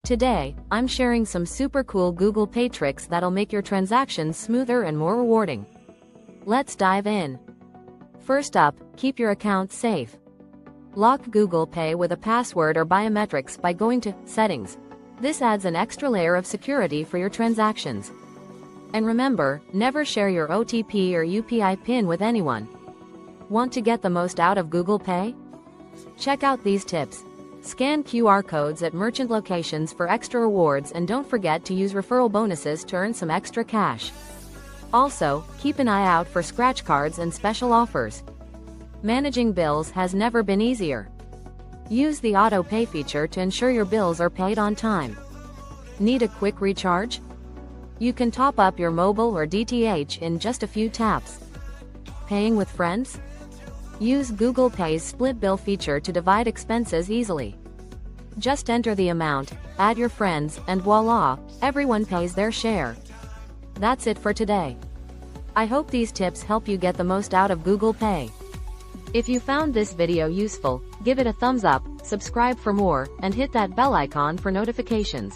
Today, I'm sharing some super cool Google Pay tricks that'll make your transactions smoother and more rewarding. Let's dive in. First up, keep your account safe. Lock Google Pay with a password or biometrics by going to Settings. This adds an extra layer of security for your transactions. And remember, never share your OTP or UPI PIN with anyone. Want to get the most out of Google Pay? Check out these tips. Scan QR codes at merchant locations for extra rewards, and don't forget to use referral bonuses to earn some extra cash. Also, keep an eye out for scratch cards and special offers. Managing bills has never been easier. Use the auto pay feature to ensure your bills are paid on time. Need a quick recharge? You can top up your mobile or DTH in just a few taps. Paying with friends? Use Google Pay's split bill feature to divide expenses easily. Just enter the amount, add your friends, and voila, everyone pays their share. That's it for today. I hope these tips help you get the most out of Google Pay. If you found this video useful, give it a thumbs up, subscribe for more, and hit that bell icon for notifications.